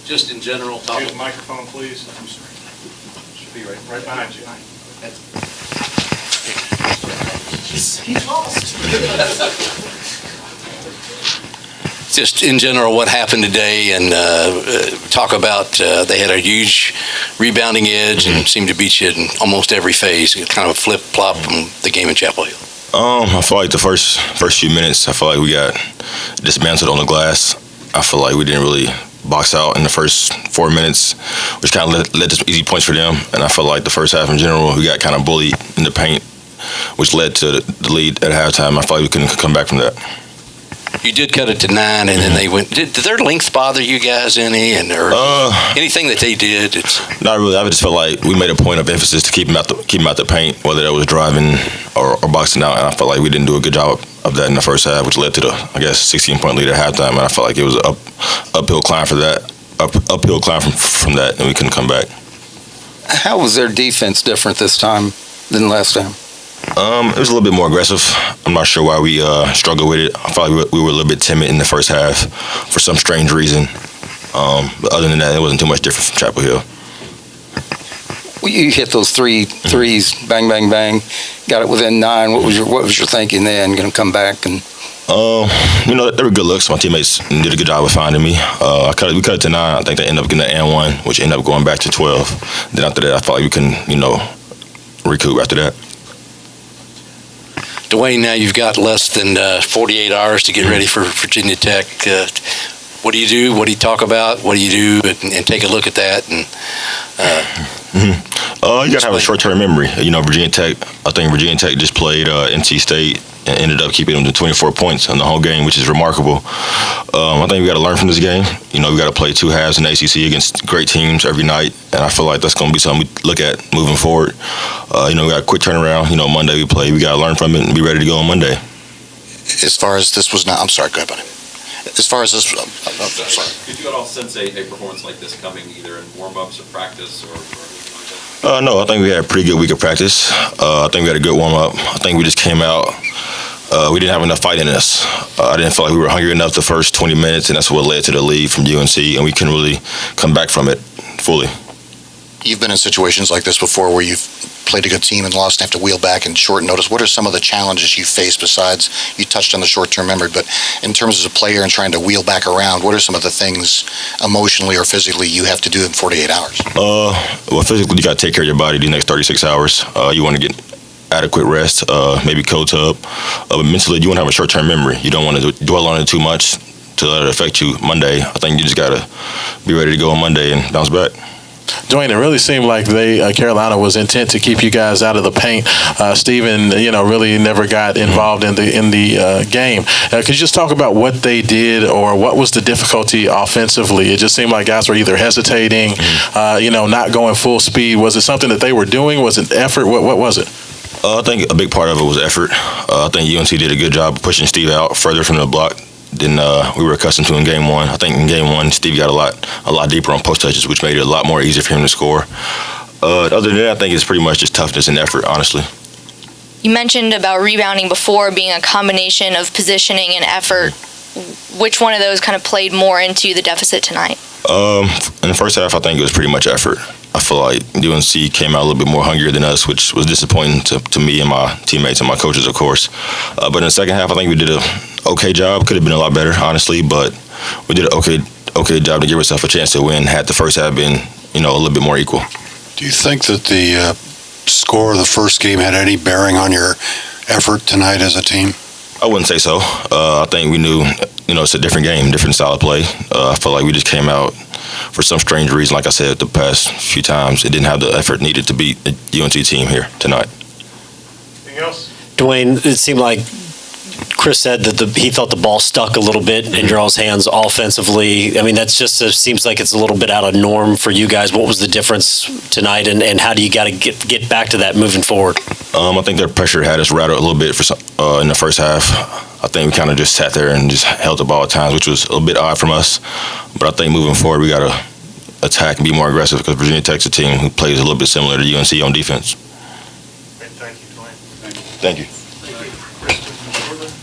just in general. Talk to the microphone, please. I'm sorry. Should be right behind you. He's lost. Just in general, what happened today, and talk about they had a huge rebounding edge and seemed to beat you in almost every phase. Kind of a flip-flop from the game in Chapel Hill. I feel like the first few minutes, I feel like we got dismantled on the glass. I feel like we didn't really box out in the first 4 minutes, which kind of led to easy points for them. And I feel like the first half in general, we got kind of bullied in the paint, which led to the lead at halftime. I feel like we couldn't come back from that. You did cut it to 9, and then they went. Did their length bother you guys any, or anything that they did? Not really. I just felt like we made a point of emphasis to keep them out the paint, whether that was driving or boxing out. And I felt like we didn't do a good job of that in the first half, which led to the 16-point lead at halftime. And I felt like it was an uphill climb from that, and we couldn't come back. How was their defense different this time than last time? It was a little bit more aggressive. I'm not sure why we struggled with it. I felt like we were a little bit timid in the first half for some strange reason. But other than that, it wasn't too much different from Chapel Hill. Well, you hit those threes, bang, bang, bang. Got it within 9. What was your thinking then? Going to come back and? They were good looks. My teammates did a good job of finding me. We cut it to 9. I think they ended up getting an and 1, which ended up going back to 12. Then after that, I felt like we couldn't, recoup after that. Dwayne, now you've got less than 48 hours to get ready for Virginia Tech. What do you do? What do you talk about? What do you do? And take a look at that. And you got to have a short-term memory. Virginia Tech. I think Virginia Tech just played NC State and ended up keeping them to 24 points in the whole game, which is remarkable. I think we got to learn from this game. We got to play 2 halves in the ACC against great teams every night, and I feel like that's going to be something we look at moving forward. We got a quick turnaround. Monday we play. We got to learn from it and be ready to go on Monday. As far as this was not, I'm sorry, go ahead, buddy. As far as this, I'm sorry. Did you at all sense a performance like this coming either in warm-ups or practice or anything like that? No, I think we had a pretty good week of practice. I think we had a good warm-up. I think we just came out. We didn't have enough fight in us. I didn't feel like we were hungry enough the first 20 minutes, and that's what led to the lead from UNC, and we couldn't really come back from it fully. You've been in situations like this before where you've played a good team and lost and have to wheel back in short notice. What are some of the challenges you face besides, you touched on the short-term memory, but in terms as a player and trying to wheel back around, what are some of the things emotionally or physically you have to do in 48 hours? Well, physically, you got to take care of your body the next 36 hours. You want to get adequate rest, maybe cold tub. But mentally, you want to have a short-term memory. You don't want to dwell on it too much to let it affect you Monday. I think you just got to be ready to go on Monday and bounce back. Dwayne, it really seemed like Carolina was intent to keep you guys out of the paint. Steven, really never got involved in the game. Could you just talk about what they did, or what was the difficulty offensively? It just seemed like guys were either hesitating, not going full speed. Was it something that they were doing? Was it effort? What was it? I think a big part of it was effort. I think UNC did a good job of pushing Steve out further from the block than we were accustomed to in Game 1. I think in Game 1, Steve got a lot deeper on post touches, which made it a lot more easier for him to score. Other than that, I think it's pretty much just toughness and effort, honestly. You mentioned about rebounding before being a combination of positioning and effort. Which one of those kind of played more into the deficit tonight? In the first half, I think it was pretty much effort. I feel like UNC came out a little bit more hungrier than us, which was disappointing to me and my teammates and my coaches, of course. But in the second half, I think we did an okay job. Could have been a lot better, honestly, but we did an okay job to give ourselves a chance to win. Had the first half been, a little bit more equal. Do you think that the score of the first game had any bearing on your effort tonight as a team? I wouldn't say so. I think we knew, it's a different game, different style of play. I felt like we just came out for some strange reason. Like I said the past few times, it didn't have the effort needed to beat the UNC team here tonight. Anything else? Dwayne, it seemed like Chris said that he thought the ball stuck a little bit in y'all's hands offensively. I mean, that's just seems like it's a little bit out of norm for you guys. What was the difference tonight, and how do you got to get back to that moving forward? I think their pressure had us rattled a little bit in the first half. I think we kind of just sat there and just held the ball at times, which was a little bit odd from us. But I think moving forward, we got to attack and be more aggressive because Virginia Tech's a team who plays a little bit similar to UNC on defense. Thank you, Dwayne. Thank you.